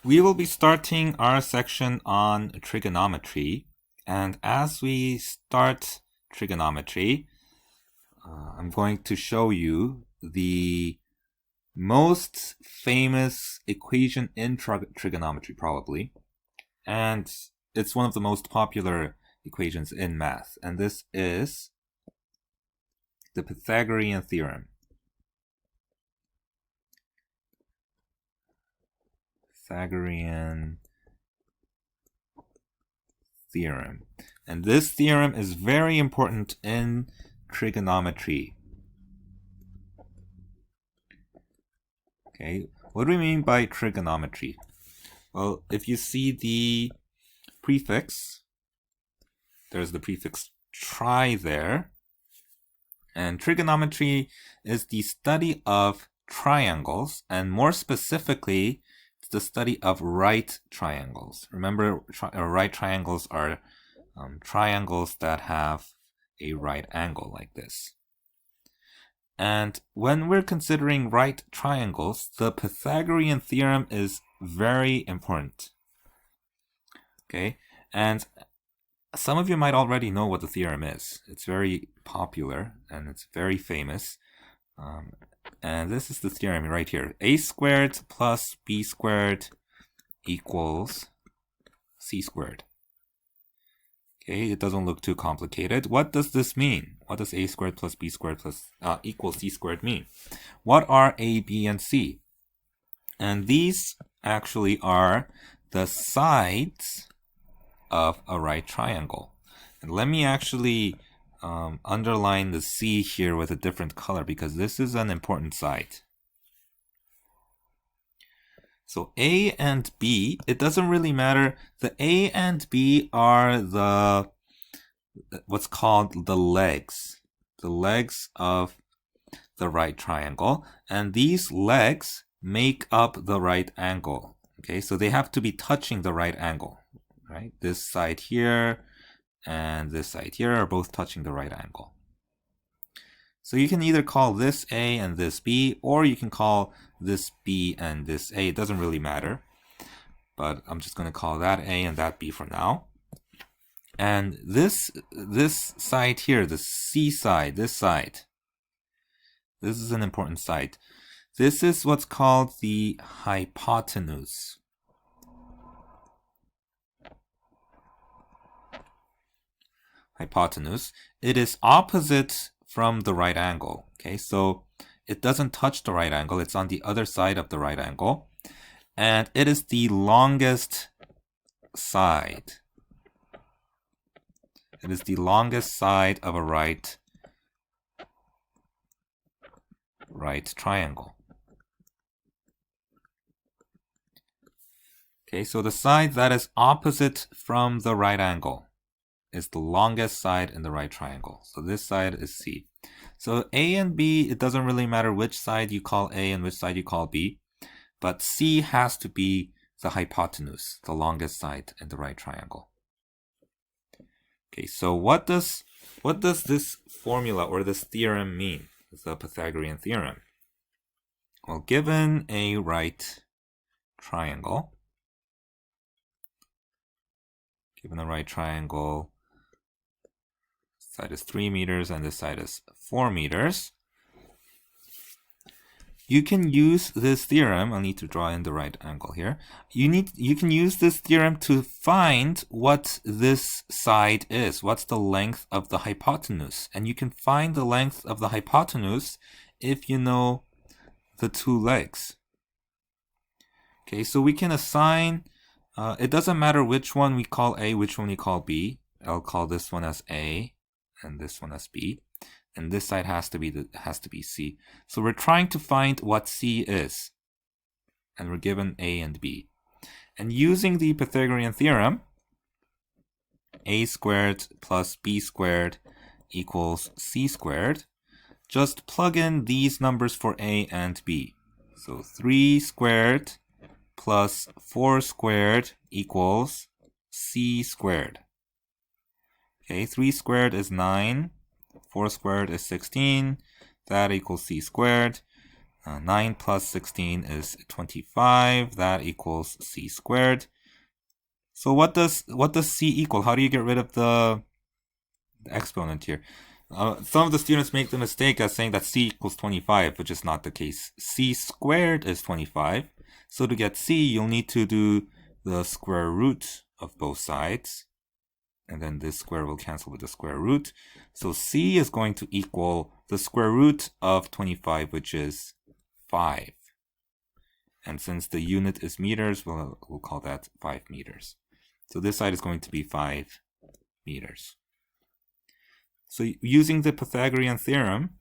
We will be starting our section on trigonometry, and as we start trigonometry, I'm going to show you the most famous equation in trigonometry, probably, and it's one of the most popular equations in math, and this is the Pythagorean Theorem. Pythagorean Theorem. And this theorem is very important in trigonometry. Okay, what do we mean by trigonometry? Well, if you see the prefix, there's the prefix tri there. And trigonometry is the study of triangles, and more specifically, it's the study of right triangles. Remember, right triangles are triangles that have a right angle like this. And when we're considering right triangles, the Pythagorean theorem is very important. Okay, and some of you might already know what the theorem is. It's very popular and it's very famous. And this is the theorem right here. A squared plus b squared equals c squared. Okay, it doesn't look too complicated. What does this mean? What does a squared plus b squared plus equals c squared mean? What are a, b, and c? And these actually are the sides of a right triangle. And let me actually underline the C here with a different color because this is an important side. So A and B, it doesn't really matter. The A and B are the what's called the legs of the right triangle, and these legs make up the right angle. Okay, so they have to be touching the right angle. Right? This side here and this side here are both touching the right angle. So you can either call this A and this B, or you can call this B and this A. It doesn't really matter, but I'm just going to call that A and that B for now. And this side here, the C side, this is an important side. This is what's called the hypotenuse. Hypotenuse. It is opposite from the right angle. Okay, so it doesn't touch the right angle. It's on the other side of the right angle. And it is the longest side. It is the longest side of a right triangle. Okay, so the side that is opposite from the right angle is the longest side in the right triangle. So this side is C. So A and B, it doesn't really matter which side you call A and which side you call B, but C has to be the hypotenuse, the longest side in the right triangle. Okay, so what does this formula or this theorem mean, the Pythagorean theorem? Well, given a right triangle, side is 3 meters and this side is 4 meters. You can use this theorem. I'll need to draw in the right angle here. You can use this theorem to find what this side is. What's the length of the hypotenuse? And you can find the length of the hypotenuse if you know the two legs. Okay, so we can assign, it doesn't matter which one we call A, which one we call B. I'll call this one as A and this one as B, and this side has to be C. So we're trying to find what C is, and we're given A and B. And using the Pythagorean theorem, A squared plus B squared equals C squared, just plug in these numbers for A and B. So 3 squared plus 4 squared equals C squared. Okay, 3 squared is 9, 4 squared is 16, that equals C squared. 9 plus 16 is 25. That equals c squared. So what does c equal? How do you get rid of the exponent here? Some of the students make the mistake of saying that c equals 25, which is not the case. C squared is 25. So to get c, you'll need to do the square root of both sides. And then this square will cancel with the square root. So c is going to equal the square root of 25, which is 5. And since the unit is meters, we'll call that 5 meters. So this side is going to be 5 meters. So using the Pythagorean theorem,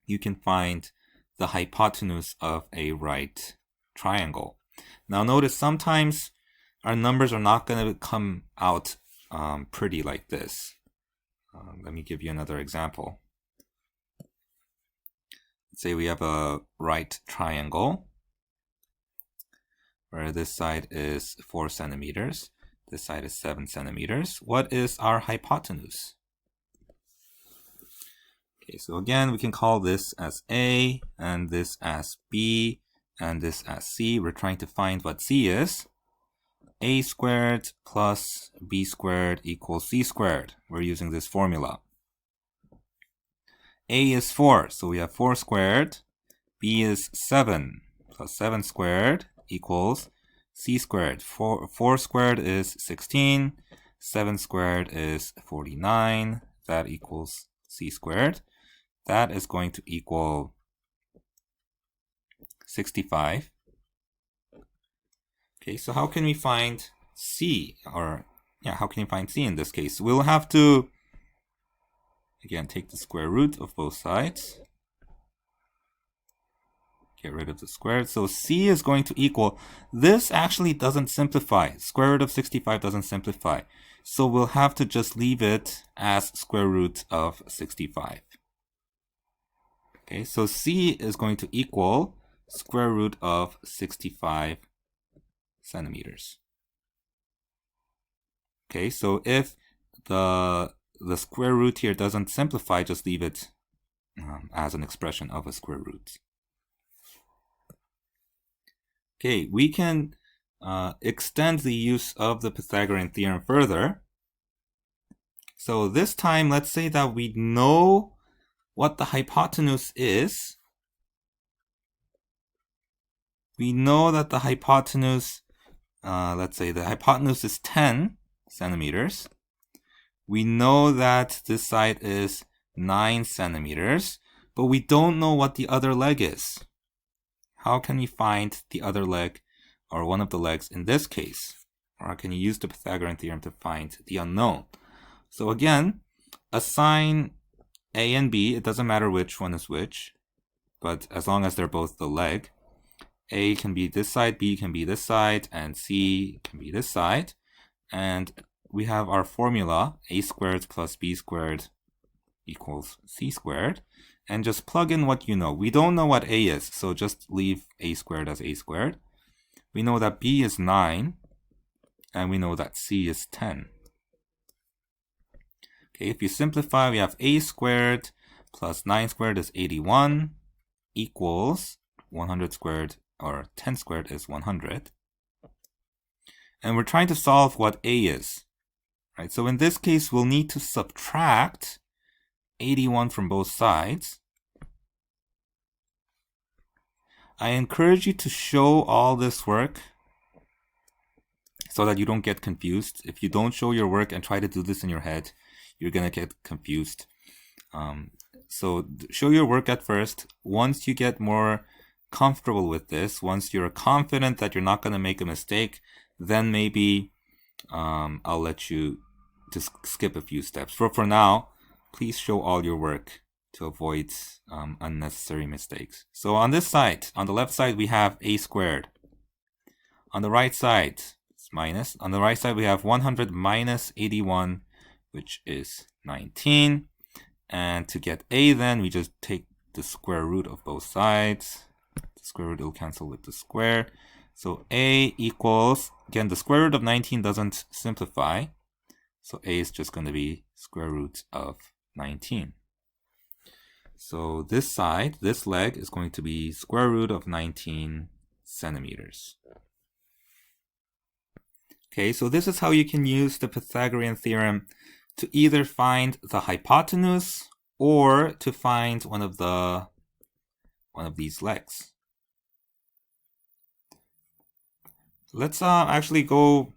you can find the hypotenuse of a right triangle. Now notice sometimes our numbers are not going to come out pretty like this. Let me give you another example. Let's say we have a right triangle where this side is 4 centimeters, this side is 7 centimeters. What is our hypotenuse? Okay, so again, we can call this as A, and this as B, and this as C. We're trying to find what C is. A squared plus B squared equals C squared. We're using this formula. A is 4, so we have 4 squared. B is 7 plus 7 squared equals C squared. 4 squared is 16. 7 squared is 49. That equals C squared. That is going to equal 65. Okay, so how can we find C? How can you find C in this case? We'll have to, again, take the square root of both sides. Get rid of the squared. So C is going to equal, this actually doesn't simplify. Square root of 65 doesn't simplify. So we'll have to just leave it as square root of 65. Okay, so C is going to equal square root of 65 centimeters. Okay, so if the square root here doesn't simplify, just leave it as an expression of a square root. Okay, we can extend the use of the Pythagorean theorem further. So this time, let's say that we know what the hypotenuse is. We know that the hypotenuse, let's say the hypotenuse is 10 centimeters. We know that this side is 9 centimeters, but we don't know what the other leg is. How can we find the other leg, or one of the legs in this case? Or how can you use the Pythagorean theorem to find the unknown? So again, assign A and B, it doesn't matter which one is which, but as long as they're both the leg, A can be this side, B can be this side, and C can be this side. And we have our formula, A squared plus B squared equals C squared. And just plug in what you know. We don't know what A is, so just leave A squared as A squared. We know that B is 9, and we know that C is 10. Okay, if you simplify, we have A squared plus 9 squared is 81 equals 100 squared, or 10 squared is 100. And we're trying to solve what A is. Right? So in this case, we'll need to subtract 81 from both sides. I encourage you to show all this work so that you don't get confused. If you don't show your work and try to do this in your head, you're going to get confused. So show your work at first. Once you get more comfortable with this, once you're confident that you're not going to make a mistake, then maybe I'll let you just skip a few steps. For now, please show all your work to avoid unnecessary mistakes. So on this side, on the left side, we have A squared. On the right side, it's minus. On the right side, we have 100 minus 81, which is 19. And to get A, then we just take the square root of both sides. The square root will cancel with the square. So A equals, again, the square root of 19 doesn't simplify. So A is just going to be square root of 19. So this side, this leg, is going to be square root of 19 centimeters. Okay, so this is how you can use the Pythagorean theorem to either find the hypotenuse or to find one of these legs. Let's actually go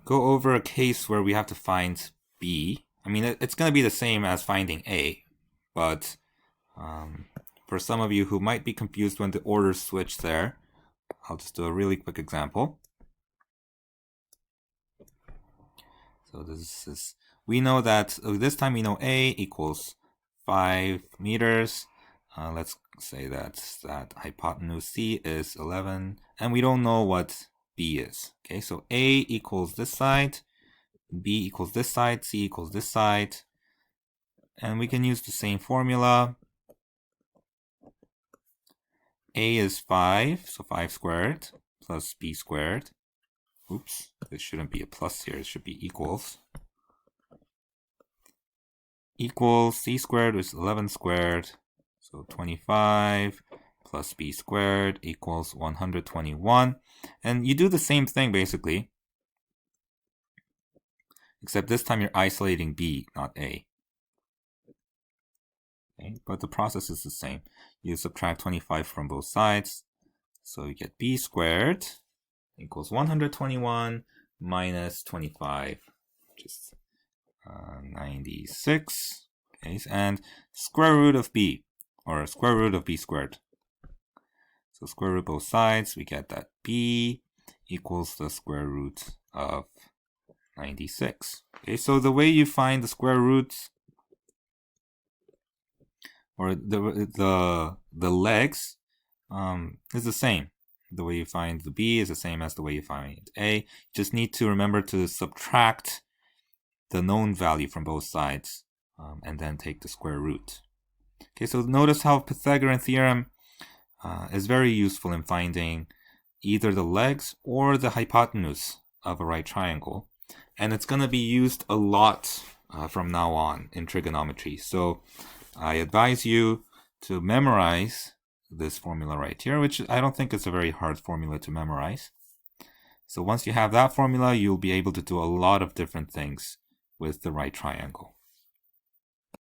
over a case where we have to find B. I mean, it's going to be the same as finding A, but for some of you who might be confused when the orders switch there, I'll just do a really quick example. So this is, we know that this time we know A equals 5 meters. Let's say that hypotenuse C is 11, and we don't know what B is. Okay, so A equals this side, B equals this side, C equals this side, and we can use the same formula. A is 5, so 5 squared plus B squared. Oops, this shouldn't be a plus here, it should be equals. Equals C squared, which is 11 squared, so 25 plus B squared equals 121. And you do the same thing basically, except this time you're isolating B, not A. Okay, but the process is the same. You subtract 25 from both sides, so you get B squared equals 121 minus 25, which is 96. Okay, and square root of B, or square root of B squared. So square root both sides, we get that B equals the square root of 96. Okay, so the way you find the square roots, or the legs, is the same. The way you find the B is the same as the way you find A. You just need to remember to subtract the known value from both sides, and then take the square root. Okay, so notice how Pythagorean theorem is very useful in finding either the legs or the hypotenuse of a right triangle. And it's going to be used a lot from now on in trigonometry. So I advise you to memorize this formula right here, which I don't think is a very hard formula to memorize. So once you have that formula, you'll be able to do a lot of different things with the right triangle.